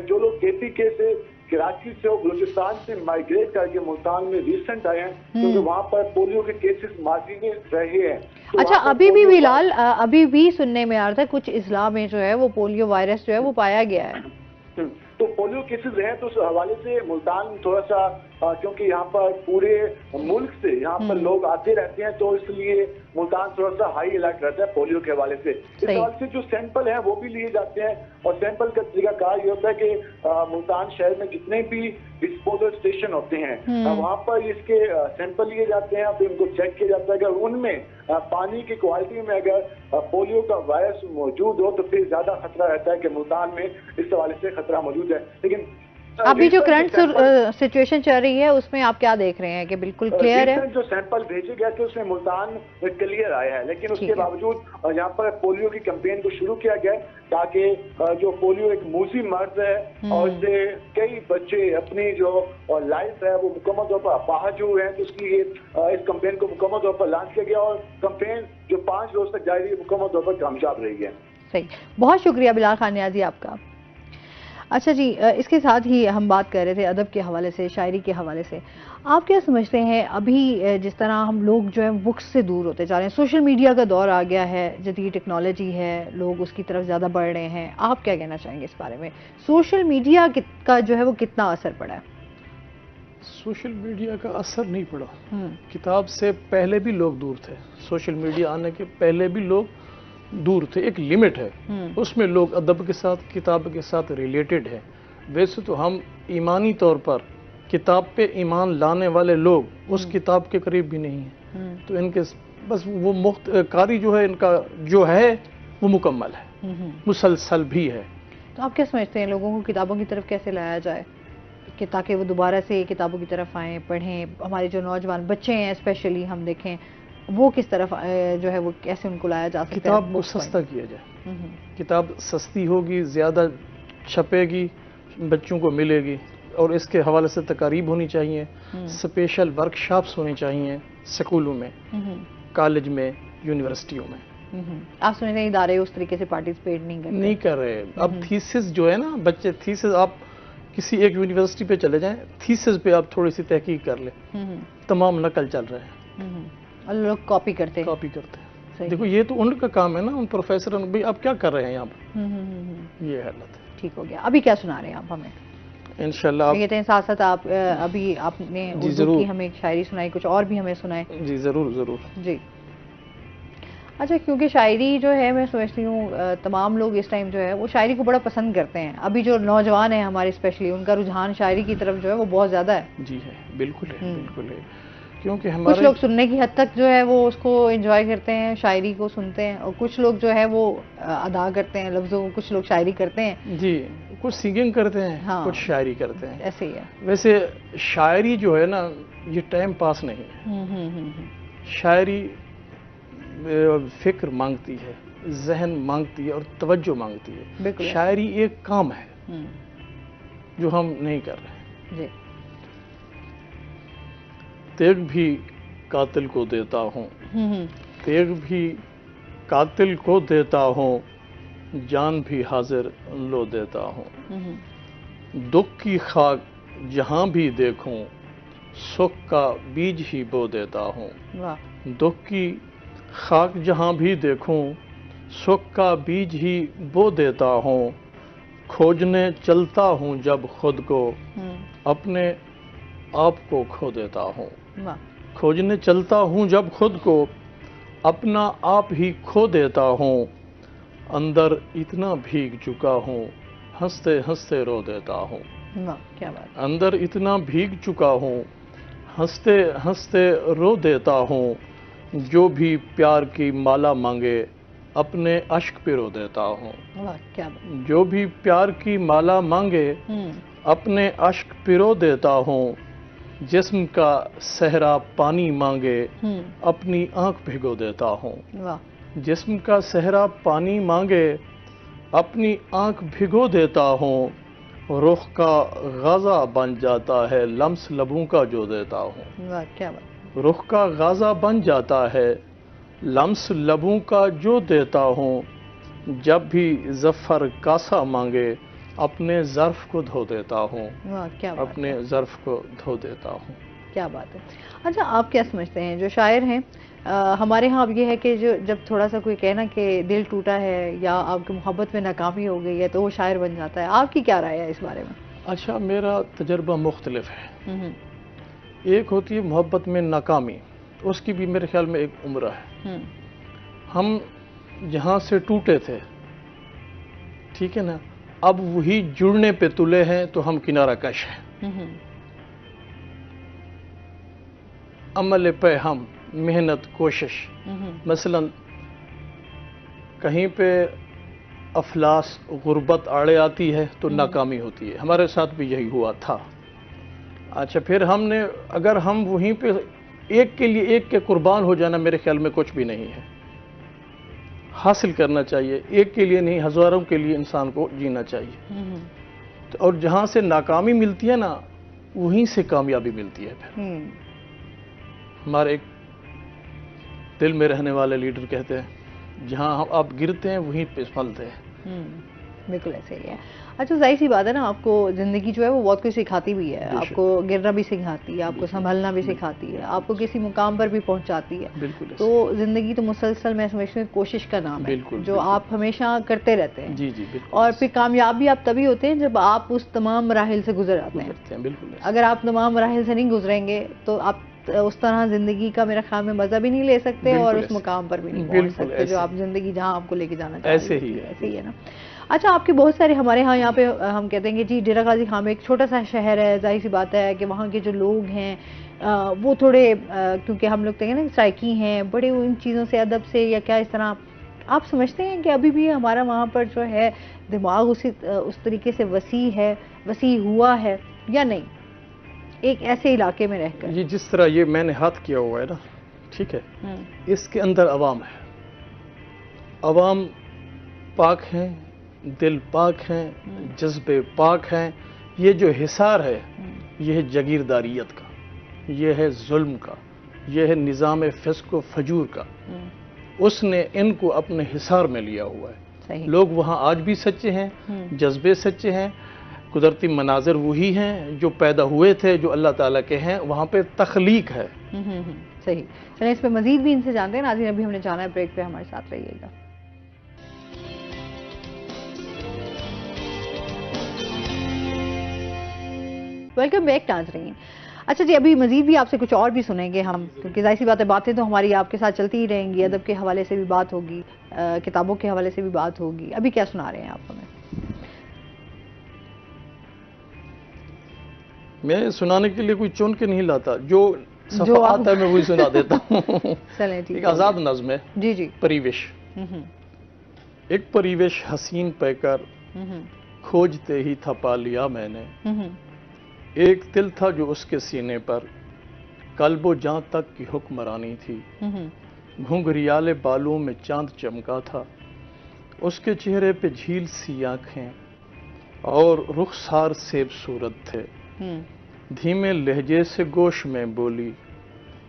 جو لوگ KPK سے، کراچی سے اور بلوچستان سے مائگریٹ کر کے ملتان میں ریسنٹ آئے ہیں کیونکہ وہاں پر پولیو کے کیسز ماضی میں رہے ہیں. اچھا، ابھی بھی بلال ابھی بھی سننے میں آ رہا تھا کچھ اضلاع میں جو ہے وہ پولیو وائرس جو ہے وہ پایا گیا ہے. تو پولیو کیسز ہیں تو اس حوالے سے ملتان تھوڑا سا کیونکہ یہاں پر پورے ملک سے یہاں پر لوگ آتے رہتے ہیں تو اس لیے ملتان تھوڑا سا ہائی الرٹ رہتا ہے پولیو کے حوالے سے. اس حوالے سے جو سیمپل ہیں وہ بھی لیے جاتے ہیں، اور سیمپل کا طریقہ کار یہ ہوتا ہے کہ ملتان شہر میں جتنے بھی ڈسپوزل اسٹیشن ہوتے ہیں وہاں پر اس کے سیمپل لیے جاتے ہیں، پھر ان کو چیک کیا جاتا ہے. اگر ان میں پانی کی کوالٹی میں اگر پولیو کا وائرس موجود ہو تو پھر زیادہ خطرہ رہتا ہے کہ ملتان میں اس حوالے سے خطرہ موجود ہے. لیکن ابھی جو کرنٹ سچویشن چل رہی ہے اس میں آپ کیا دیکھ رہے ہیں کہ بالکل کلیئر ہے؟ جو سیمپل بھیجے گئے تھے اس میں ملتان کلیئر آیا ہے، لیکن اس کے باوجود یہاں پر پولیو کی کمپین کو شروع کیا گیا تاکہ جو پولیو ایک موذی مرض ہے اور اس سے کئی بچے اپنی جو لائف ہے وہ مکمل طور پر اپاہج ہوئے ہیں، تو اس لیے اس کمپین کو مکمل طور پر لانچ کیا گیا اور کمپین جو 5 روز تک جاری رہی مکمل طور پر کامیاب رہی ہے. صحیح، بہت شکریہ بلال خان نیازی آپ کا. اچھا جی، اس کے ساتھ ہی ہم بات کر رہے تھے ادب کے حوالے سے، شاعری کے حوالے سے. آپ کیا سمجھتے ہیں ابھی جس طرح ہم لوگ جو ہیں بکس سے دور ہوتے جا رہے ہیں، سوشل میڈیا کا دور آ گیا ہے، جدید ٹیکنالوجی ہے، لوگ اس کی طرف زیادہ بڑھ رہے ہیں، آپ کیا کہنا چاہیں گے اس بارے میں؟ سوشل میڈیا کا جو ہے وہ کتنا اثر پڑا ہے؟ سوشل میڈیا کا اثر نہیں پڑا. کتاب سے پہلے بھی لوگ دور تھے، سوشل میڈیا آنے کے پہلے بھی لوگ دور تھے. ایک لمٹ ہے، اس میں لوگ ادب کے ساتھ، کتاب کے ساتھ ریلیٹڈ ہیں. ویسے تو ہم ایمانی طور پر کتاب پہ ایمان لانے والے لوگ اس کتاب کے قریب بھی نہیں ہیں. تو ان کے بس وہ کاری جو ہے ان کا جو ہے وہ مکمل ہے، مسلسل بھی ہے. تو آپ کیا سمجھتے ہیں لوگوں کو کتابوں کی طرف کیسے لایا جائے کہ تاکہ وہ دوبارہ سے کتابوں کی طرف آئیں، پڑھیں؟ ہمارے جو نوجوان بچے ہیں اسپیشلی ہم دیکھیں، وہ کس طرف جو ہے وہ کیسے ان کو لایا جا سکتا ہے؟ کتاب کو سستا کیا جائے. کتاب سستی ہوگی، زیادہ چھپے گی، بچوں کو ملے گی. اور اس کے حوالے سے تقاریب ہونی چاہیے، اسپیشل ورکشاپس ہونی چاہیے اسکولوں میں، کالج میں، یونیورسٹیوں میں. آپ سمجھ رہے ہیں ادارے اس طریقے سے پارٹیسپیٹ نہیں کر رہے. اب تھیسس جو ہے نا، بچے تھیسس، آپ کسی ایک یونیورسٹی پہ چلے جائیں، تھیسس پہ آپ تھوڑی سی تحقیق کر لیں، تمام نقل چل رہے ہیں اور لوگ کاپی کرتے ہیں. دیکھو یہ تو ان کا کام ہے نا، ان پروفیسر، بھائی آپ کیا کر رہے ہیں یہاں پر. یہ حالت ہے. ٹھیک ہو گیا. ابھی کیا سنا رہے ہیں آپ ہمیں؟ انشاءاللہ کہتے ہیں ساتھ ساتھ آپ ابھی آپ نے اردو کی ہمیں ایک شاعری سنائی، کچھ اور بھی ہمیں سنائے. جی ضرور ضرور. جی اچھا، کیونکہ شاعری جو ہے میں سمجھتی ہوں تمام لوگ اس ٹائم جو ہے وہ شاعری کو بڑا پسند کرتے ہیں. ابھی جو نوجوان ہیں ہمارے اسپیشلی، ان کا رجحان شاعری کی طرف جو ہے وہ بہت زیادہ ہے. جی ہے، بالکل ہے، بالکل ہے. کیونکہ کچھ لوگ سننے کی حد تک جو ہے وہ اس کو انجوائے کرتے ہیں، شاعری کو سنتے ہیں، اور کچھ لوگ جو ہے وہ ادا کرتے ہیں لفظوں کو، کچھ لوگ شاعری کرتے ہیں. جی، کچھ سنگنگ کرتے ہیں، کچھ شاعری کرتے ہیں. ایسے ہی ہے. ویسے شاعری جو ہے نا، یہ ٹائم پاس نہیں ہے. شاعری فکر مانگتی ہے، ذہن مانگتی ہے اور توجہ مانگتی ہے. شاعری ایک کام ہے جو ہم نہیں کر رہے. جی. تیغ بھی قاتل کو دیتا ہوں، تیغ بھی قاتل کو دیتا ہوں، جان بھی حاضر لو دیتا ہوں. دکھ کی خاک جہاں بھی دیکھوں، سکھ کا بیج ہی بو دیتا ہوں. دکھ کی خاک جہاں بھی دیکھوں، سکھ کا بیج ہی بو دیتا ہوں. کھوجنے چلتا ہوں جب خود کو، اپنے آپ کو کھو دیتا ہوں. کھوجنے چلتا ہوں جب خود کو، اپنا آپ ہی کھو دیتا ہوں. اندر اتنا بھیگ چکا ہوں، ہنستے ہنستے رو دیتا ہوں. اندر اتنا بھیگ چکا ہوں، ہنستے ہنستے رو دیتا ہوں. جو بھی پیار کی مالا مانگے، اپنے اشک پہ رو دیتا ہوں. جو بھی پیار کی مالا مانگے، اپنے اشک پہ رو دیتا ہوں. جسم کا صحرا پانی مانگے، اپنی آنکھ بھگو دیتا ہوں. جسم کا صحرا پانی مانگے، اپنی آنکھ بھگو دیتا ہوں. رخ کا غازہ بن جاتا ہے، لمس لبوں کا جو دیتا ہوں. رخ کا غازہ بن جاتا ہے، لمس لبوں کا جو دیتا ہوں. جب بھی ظفر کاسا مانگے، اپنے ظرف کو دھو دیتا ہوں. اپنے ظرف کو دھو دیتا ہوں. کیا بات ہے. اچھا، آپ کیا سمجھتے ہیں جو شاعر ہیں ہمارے ہاں اب یہ ہے کہ جب تھوڑا سا کوئی کہنا کہ دل ٹوٹا ہے یا آپ کی محبت میں ناکامی ہو گئی ہے تو وہ شاعر بن جاتا ہے، آپ کی کیا رائے ہے اس بارے میں؟ اچھا، میرا تجربہ مختلف ہے. ایک ہوتی ہے محبت میں ناکامی، اس کی بھی میرے خیال میں ایک عمر ہے. ہم جہاں سے ٹوٹے تھے، ٹھیک ہے نا، اب وہی جڑنے پہ تلے ہیں تو ہم کنارہ کش ہیں. عمل پہ ہم، محنت، کوشش. مثلا کہیں پہ افلاس، غربت آڑے آتی ہے تو ناکامی ہوتی ہے. ہمارے ساتھ بھی یہی ہوا تھا. اچھا، پھر ہم نے اگر ہم وہیں پہ ایک کے لیے ایک کے قربان ہو جانا میرے خیال میں کچھ بھی نہیں ہے. حاصل کرنا چاہیے، ایک کے لیے نہیں، ہزاروں کے لیے انسان کو جینا چاہیے. اور جہاں سے ناکامی ملتی ہے نا، وہیں سے کامیابی ملتی ہے. پھر ہمارے ایک دل میں رہنے والے لیڈر کہتے ہیں، جہاں آپ گرتے ہیں وہیں پہ پھلتے ہیں. بالکل ایسے ہی ہے. اچھا ظاہر سی بات ہے نا, آپ کو زندگی جو ہے وہ بہت کچھ سکھاتی بھی ہے, آپ کو گرنا بھی سکھاتی ہے, آپ کو سنبھلنا بھی سکھاتی ہے, آپ کو کسی مقام پر بھی پہنچاتی ہے. تو زندگی تو مسلسل میں سمجھتی ہوں کوشش کا نام ہے جو آپ ہمیشہ کرتے رہتے ہیں. جی جی بالکل. اور پھر کامیاب بھی آپ تبھی ہوتے ہیں جب آپ اس تمام مراحل سے گزر آتے ہیں. بالکل. اگر آپ تمام مراحل سے نہیں گزریں گے تو آپ اس طرح زندگی کا میرا خیال میں مزہ بھی نہیں لے سکتے اور اس مقام پر بھی نہیں پہنچ سکتے جو آپ زندگی جہاں آپ کو لے کے جانا چاہتے ہیں. ایسے ہی ہے نا. اچھا, آپ کے بہت سارے ہمارے ہاں یہاں پہ ہم کہتے ہیں کہ جی ڈیرہ غازی خان میں ایک چھوٹا سا شہر ہے, ظاہر سی بات ہے کہ وہاں کے جو لوگ ہیں وہ تھوڑے کیونکہ ہم لوگ کہتے ہیں نا سرائکی ہیں, بڑے ان چیزوں سے ادب سے یا کیا اس طرح آپ سمجھتے ہیں کہ ابھی بھی ہمارا وہاں پر جو ہے دماغ اس طریقے سے وسیع ہوا ہے یا نہیں, ایک ایسے علاقے میں رہ کر؟ یہ جس طرح یہ میں نے ہاتھ کیا ہوا ہے نا, ٹھیک ہے, اس کے اندر عوام ہے, عوام پاک ہیں, دل پاک ہیں, جذبے پاک ہیں. یہ جو حصار ہے یہ ہے جگیرداریت کا, یہ ہے ظلم کا, یہ ہے نظام فسق و فجور کا. اس نے ان کو اپنے حصار میں لیا ہوا ہے. لوگ وہاں آج بھی سچے ہیں, جذبے سچے ہیں, قدرتی مناظر وہی ہیں جو پیدا ہوئے تھے, جو اللہ تعالیٰ کے ہیں, وہاں پہ تخلیق ہے. صحیح. چلیں اس پہ مزید بھی ان سے جانتے ہیں. ناظرین ابھی ہم نے جانا ہے بریک پہ, ہمارے ساتھ رہیے گا. ویلکم بیک ناظرین. اچھا جی, ابھی مزید بھی آپ سے کچھ اور بھی سنیں گے ہم, کیونکہ ظاہر سی بات ہے باتیں تو ہماری آپ کے ساتھ چلتی ہی رہیں گی. ادب کے حوالے سے بھی بات ہوگی, کتابوں کے حوالے سے بھی بات ہوگی. ابھی کیا سنا رہے ہیں آپ ہمیں؟ میں سنانے کے لیے کوئی چن کے نہیں لاتا, جو صفحہ آتا ہے میں وہی سنا دیتا ہوں. چلیں ٹھیک. ایک آزاد نظم ہے. جی جی. پریوش. ایک پریوش حسین پہ کر کھوجتے ہی تھا پا لیا میں نے, ایک دل تھا جو اس کے سینے پر قلب و جاں تک کی حکمرانی تھی. گھنگریالے بالوں میں چاند چمکا تھا, اس کے چہرے پہ جھیل سی آنکھیں اور رخسار سیب صورت تھے. دھیمے لہجے سے گوش میں بولی,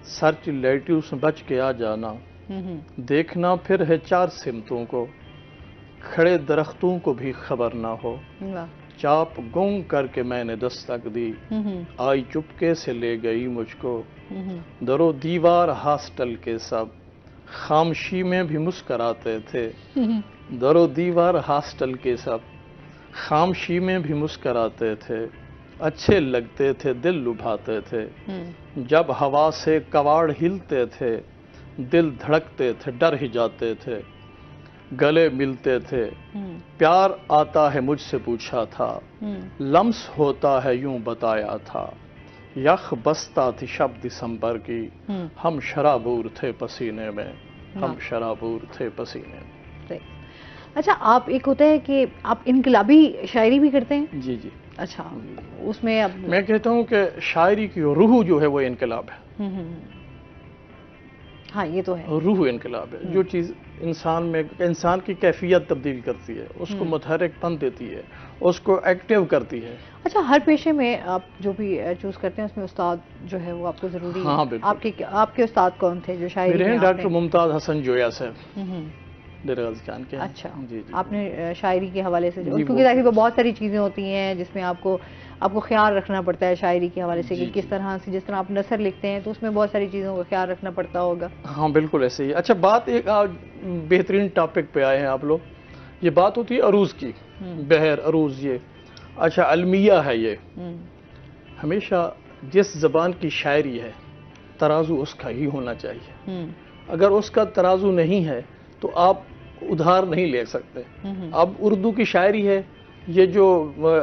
سرچ لیٹیو سے بچ کے آ جانا, دیکھنا پھر ہے چار سمتوں کو, کھڑے درختوں کو بھی خبر نہ ہو. چاپ گم کر کے میں نے دستک دی, آئی چپکے سے لے گئی مجھ کو. درو دیوار ہاسٹل کے سب خاموشی میں بھی مسکراتے تھے. درو دیوار ہاسٹل کے سب خاموشی میں بھی مسکراتے تھے. اچھے لگتے تھے, دل لبھاتے تھے. جب ہوا سے کواڑ ہلتے تھے, دل دھڑکتے تھے, ڈر ہی جاتے تھے. گلے ملتے تھے, پیار آتا ہے مجھ سے پوچھا تھا, لمس ہوتا ہے یوں بتایا تھا. یخ بستا تھی شب دسمبر کی, ہم شرابور تھے پسینے میں, ہم شرابور تھے پسینے میں. اچھا, آپ ایک ہوتا ہے کہ آپ انقلابی شاعری بھی کرتے ہیں؟ جی جی. اچھا, اس میں میں کہتا ہوں کہ شاعری کی روح جو ہے وہ انقلاب ہے. ہاں یہ تو ہے, روح انقلاب ہے. جو چیز انسان میں انسان کی کیفیت تبدیل کرتی ہے, اس کو متحرک پن دیتی ہے, اس کو ایکٹیو کرتی ہے. اچھا, ہر پیشے میں آپ جو بھی چوز کرتے ہیں اس میں استاد جو ہے وہ آپ کو ضروری ہے. آپ کے استاد کون تھے جو شاعری میرے ہیں ڈاکٹر ممتاز حسن جویا صاحب, ڈیرہ غازی خان کے. اچھا, آپ نے شاعری کے حوالے سے, کیونکہ ظاہر بہت ساری چیزیں ہوتی ہیں جس میں آپ کو خیال رکھنا پڑتا ہے شاعری کے حوالے سے, کہ کس طرح سے, جس طرح آپ نثر لکھتے ہیں تو اس میں بہت ساری چیزوں کا خیال رکھنا پڑتا ہوگا. ہاں بالکل ایسے ہی. اچھا, بات ایک بہترین ٹاپک پہ آئے ہیں آپ لوگ. یہ بات ہوتی ہے عروض کی, بحر عروض. یہ اچھا المیہ ہے. یہ ہمیشہ جس زبان کی شاعری ہے ترازو اس کا ہی ہونا چاہیے. اگر اس کا ترازو نہیں ہے تو آپ ادھار نہیں لے سکتے. اب اردو کی شاعری ہے, یہ جو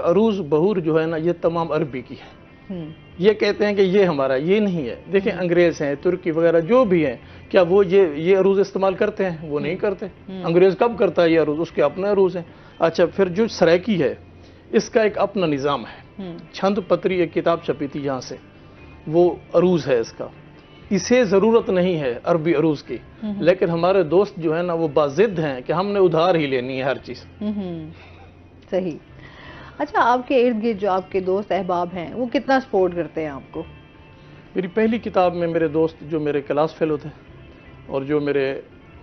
عروض بہور جو ہے نا, یہ تمام عربی کی ہے. یہ کہتے ہیں کہ یہ ہمارا, یہ نہیں ہے. دیکھیں انگریز ہیں, ترکی وغیرہ جو بھی ہیں, کیا وہ یہ عروض استعمال کرتے ہیں؟ وہ نہیں کرتے. انگریز کب کرتا ہے یہ عروض؟ اس کے اپنے عروض ہیں. اچھا, پھر جو سرائکی ہے اس کا ایک اپنا نظام ہے. چھند پتری ایک کتاب چھپی تھی یہاں سے, وہ عروض ہے اس کا. اسے ضرورت نہیں ہے عربی عروض کی, لیکن ہمارے دوست جو ہے نا وہ باضد ہیں کہ ہم نے ادھار ہی لینی ہے ہر چیز. صحیح. اچھا, آپ کے ارد گرد جو آپ کے دوست احباب ہیں وہ کتنا سپورٹ کرتے ہیں آپ کو؟ میری پہلی کتاب میں میرے دوست جو میرے کلاس فیلو تھے اور جو میرے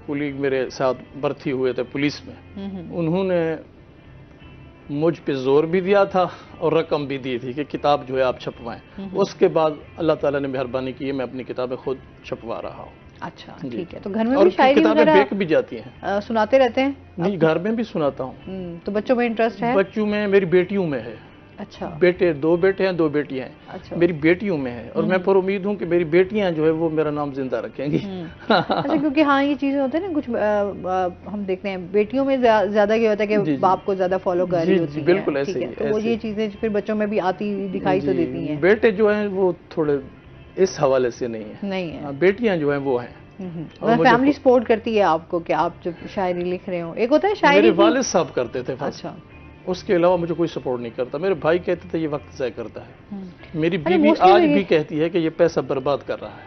کولیگ میرے ساتھ بھرتی ہوئے تھے پولیس میں, انہوں نے مجھ پہ زور بھی دیا تھا اور رقم بھی دی تھی کہ کتاب جو ہے آپ چھپوائیں. اس کے بعد اللہ تعالیٰ نے مہربانی کی ہے، میں اپنی کتابیں خود چھپوا رہا ہوں. اچھا ٹھیک ہے. تو گھر میں بھی شاعری کتابیں بیک بھی جاتی ہیں؟ سناتے رہتے ہیں؟ نہیں، گھر میں بھی سناتا ہوں. تو بچوں میں انٹرسٹ ہے؟ بچوں میں میری بیٹیوں میں ہے. اچھا. بیٹے 2 بیٹے ہیں 2 بیٹیاں ہیں. اچھا. میری بیٹیوں میں ہے اور میں پر امید ہوں کہ میری بیٹیاں جو ہے وہ میرا نام زندہ رکھیں گی. اچھا، کیونکہ ہاں یہ چیزیں ہوتی ہیں نا، کچھ ہم دیکھتے ہیں بیٹیوں میں زیادہ یہ ہوتا ہے کہ باپ کو زیادہ فالو کر رہی ہوتی ہے. بالکل ایسے ہی. تو وہ یہ چیزیں پھر بچوں میں بھی آتی دکھائی تو دیتی ہیں. بیٹے جو ہیں وہ تھوڑے اس حوالے سے نہیں ہیں. بیٹیاں جو ہیں وہ ہیں. فیملی سپورٹ کرتی ہے آپ کو کہ آپ جب شاعری لکھ رہے ہوں؟ ایک ہوتا ہے شاعری، میرے والد صاحب کرتے تھے. اچھا. اس کے علاوہ مجھے کوئی سپورٹ نہیں کرتا. میرے بھائی کہتے تھے یہ وقت ضائع کرتا ہے. میری بیوی آج بھی کہتی ہے کہ یہ پیسہ برباد کر رہا ہے.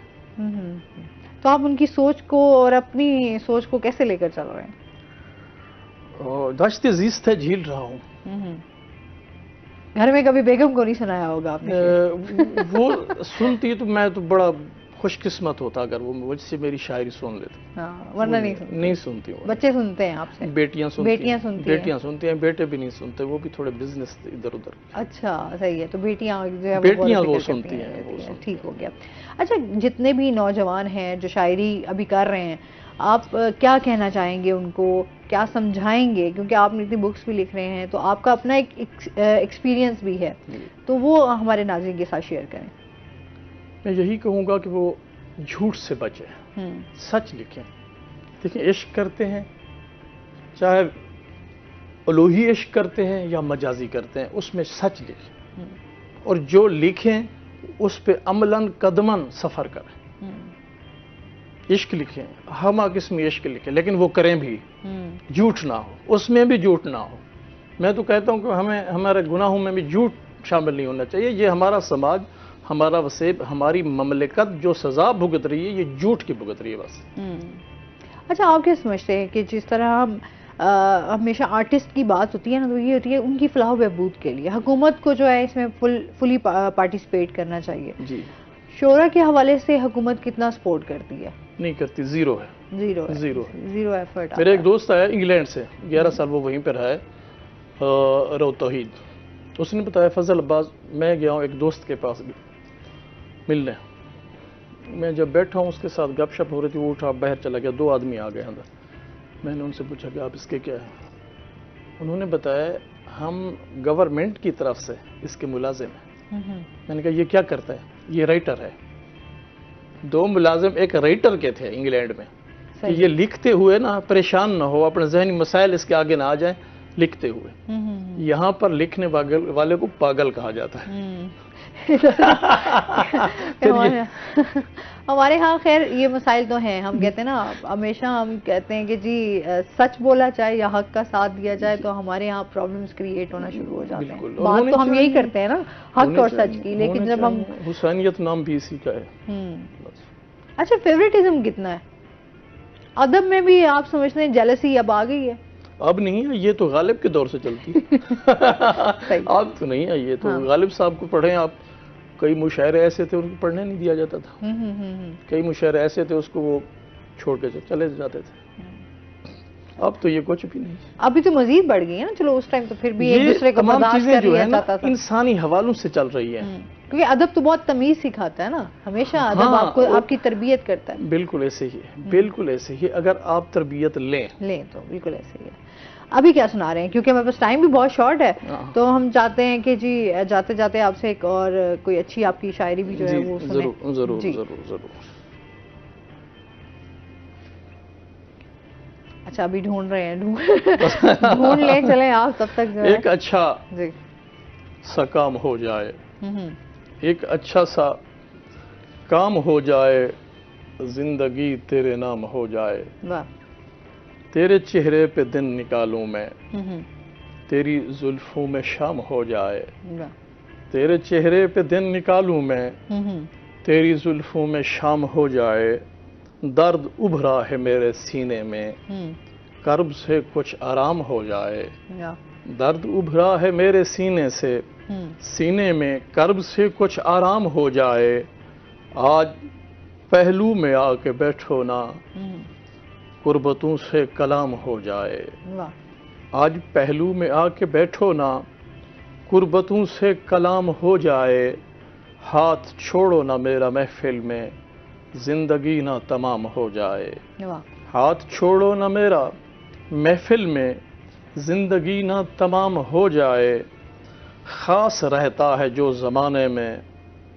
تو آپ ان کی سوچ کو اور اپنی سوچ کو کیسے لے کر چل رہے ہیں؟ داشت زیست ہے، جھیل رہا ہوں. گھر میں کبھی بیگم کو نہیں سنایا ہوگا آپ نے؟ وہ سنتی تو میں تو بڑا خوش قسمت ہوتا اگر وہ مجھ سے میری شاعری سن لیتے. ورنہ نہیں سنتی. بچے سنتے ہیں آپ سے؟ بیٹیاں سنتی ہیں. بیٹے بھی نہیں سنتے، وہ بھی تھوڑے بزنس ادھر ادھر. اچھا صحیح ہے. تو بیٹیاں جو ہے بیٹیاں وہ سنتی ہیں. ٹھیک ہو گیا. اچھا، جتنے بھی نوجوان ہیں جو شاعری ابھی کر رہے ہیں، آپ کیا کہنا چاہیں گے ان کو، کیا سمجھائیں گے؟ کیونکہ آپ نے اتنی بکس بھی لکھ رہے ہیں تو آپ کا اپنا ایک ایکسپیرینس بھی ہے، تو وہ ہمارے ناظرین کے ساتھ شیئر کریں. میں یہی کہوں گا کہ وہ جھوٹ سے بچیں، سچ لکھیں. دیکھیں، عشق کرتے ہیں، چاہے الوہی عشق کرتے ہیں یا مجازی کرتے ہیں، اس میں سچ لکھیں. اور جو لکھیں اس پہ عملاً قدماً سفر کریں. عشق لکھیں، ہمہ قسمی عشق لکھیں، لیکن وہ کریں بھی، جھوٹ نہ ہو، اس میں بھی جھوٹ نہ ہو. میں تو کہتا ہوں کہ ہمارے گناہوں میں بھی جھوٹ شامل نہیں ہونا چاہیے. یہ ہمارا سماج، ہمارا وسیب، ہماری مملکت جو سزا بھگت رہی ہے، یہ جھوٹ کی بھگت رہی ہے بس. اچھا، آپ کیا سمجھتے ہیں کہ جس طرح ہم ہمیشہ آرٹسٹ کی بات ہوتی ہے نا، تو یہ ہوتی ہے ان کی فلاح و بہبود کے لیے حکومت کو جو ہے اس میں فلی پارٹیسپیٹ کرنا چاہیے. جی. شعراء کے حوالے سے حکومت کتنا سپورٹ کرتی ہے؟ نہیں کرتی، زیرو ہے. Zero effort. میرا ایک دوست آیا انگلینڈ سے، 11 سال وہ وہیں پہ رہا ہے، رو توحید. اس نے بتایا فضل عباس، میں گیا ہوں ایک دوست کے پاس ملنے. میں جب بیٹھا ہوں اس کے ساتھ گپ شپ ہو رہی تھی، وہ اٹھا باہر چلا گیا. 2 آدمی آ گئے اندر. میں نے ان سے پوچھا کہ آپ اس کے کیا ہیں؟ انہوں نے بتایا ہم گورنمنٹ کی طرف سے اس کے ملازم ہیں. میں نے کہا یہ کیا کرتا ہے؟ یہ رائٹر ہے. 2 ملازم ایک رائٹر کے تھے انگلینڈ میں، کہ یہ لکھتے ہوئے نا پریشان نہ ہو، اپنے ذہنی مسائل اس کے آگے نہ آ جائیں لکھتے ہوئے. یہاں پر لکھنے والے کو پاگل کہا جاتا ہے. ہمارے ہاں خیر یہ مسائل تو ہیں. ہم کہتے ہیں نا، ہمیشہ ہم کہتے ہیں کہ جی سچ بولا جائے یا حق کا ساتھ دیا جائے تو ہمارے ہاں پرابلمز کریٹ ہونا شروع ہو جاتے ہیں. بات تو ہم یہی کرتے ہیں نا، حق اور سچ کی، لیکن جب ہم حسینیت نام بھی اسی کا ہے. اچھا، فیوریٹزم کتنا ہے ادب میں بھی؟ آپ سمجھتے ہیں جیلسی اب آ گئی ہے؟ اب نہیں ہے، یہ تو غالب کے دور سے چلتی ہے. اب تو نہیں ہے. یہ تو غالب صاحب کو پڑھیں آپ. کئی مشاعرے ایسے تھے ان کو پڑھنے نہیں دیا جاتا تھا. کئی مشاعرے ایسے تھے اس کو وہ چھوڑ کے چلے جاتے تھے. اب تو یہ کچھ بھی نہیں. ابھی تو مزید بڑھ گئی ہے نا. چلو اس ٹائم تو پھر بھی ایک دوسرے کو برداشت کر لیا جاتا تھا. انسانی حوالوں سے چل رہی ہے، کیونکہ ادب تو بہت تمیز سکھاتا ہے نا. ہمیشہ ادب آپ کو آپ کی تربیت کرتا ہے. بالکل ایسے ہی ہے، بالکل ایسے ہی. اگر آپ تربیت لیں تو بالکل ایسے ہی ہے. ابھی کیا سنا رہے ہیں؟ کیونکہ ہمارے پاس ٹائم بھی بہت شارٹ ہے، تو ہم چاہتے ہیں کہ جی جاتے جاتے آپ سے ایک اور کوئی اچھی آپ کی شاعری بھی جو ہے وہ سنیں. ضرور ضرور ضرور. اچھا، ابھی ڈھونڈ رہے ہیں. ڈھونڈ لیں، چلیں آپ تب تک. ایک اچھا سا کام ہو جائے، ایک اچھا سا کام ہو جائے، زندگی تیرے نام ہو جائے. تیرے چہرے پہ دن نکالوں میں، تیری زلفوں میں شام ہو جائے. تیرے چہرے پہ دن نکالوں میں، تیری زلفوں میں شام ہو جائے. درد ابھرا ہے میرے سینے میں، کرب سے کچھ آرام ہو جائے. درد ابھرا ہے میرے سینے سے، سینے میں کرب سے کچھ آرام ہو جائے. آج پہلو میں آ کے بیٹھو نا، قربتوں سے کلام ہو جائے. آج پہلو میں آ کے بیٹھو نا، قربتوں سے کلام ہو جائے، ہاتھ چھوڑو نا میرا محفل میں، زندگی نہ تمام ہو جائے۔ ہاتھ چھوڑو نا میرا محفل میں، زندگی نہ تمام ہو جائے، خاص رہتا ہے جو زمانے میں،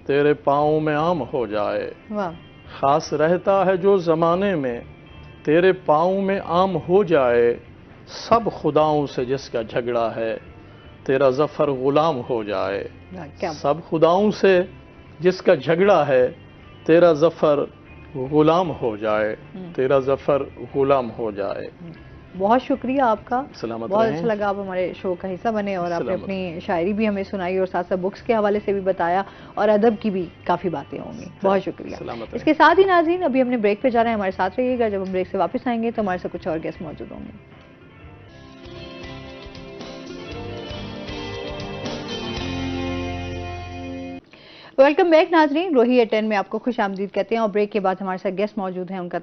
تیرے پاؤں میں عام ہو جائے۔ خاص رہتا ہے جو زمانے میں، تیرے پاؤں میں عام ہو جائے، سب خداؤں سے جس کا جھگڑا ہے، تیرا ظفر غلام ہو جائے۔ سب خداؤں سے جس کا جھگڑا ہے، تیرا ظفر غلام ہو جائے، تیرا ظفر غلام ہو جائے۔ بہت شکریہ آپ کا، سلامت بہت رہیں۔ اچھا لگا آپ ہمارے شو کا حصہ بنے، اور آپ نے اپنی شاعری بھی ہمیں سنائی اور ساتھ ساتھ بکس کے حوالے سے بھی بتایا، اور ادب کی بھی کافی باتیں ہوں گی۔ بہت شکریہ۔ اس کے ساتھ ہی ناظرین، ابھی ہم نے بریک پہ جا رہے ہیں، ہمارے ساتھ رہیے گا۔ جب ہم بریک سے واپس آئیں گے تو ہمارے ساتھ کچھ اور گیسٹ موجود ہوں گے۔ ویلکم بیک ناظرین، روہی ایٹ 10 میں آپ کو خوش آمدید کہتے ہیں، اور بریک کے بعد ہمارے ساتھ گیسٹ موجود ہیں، ان کا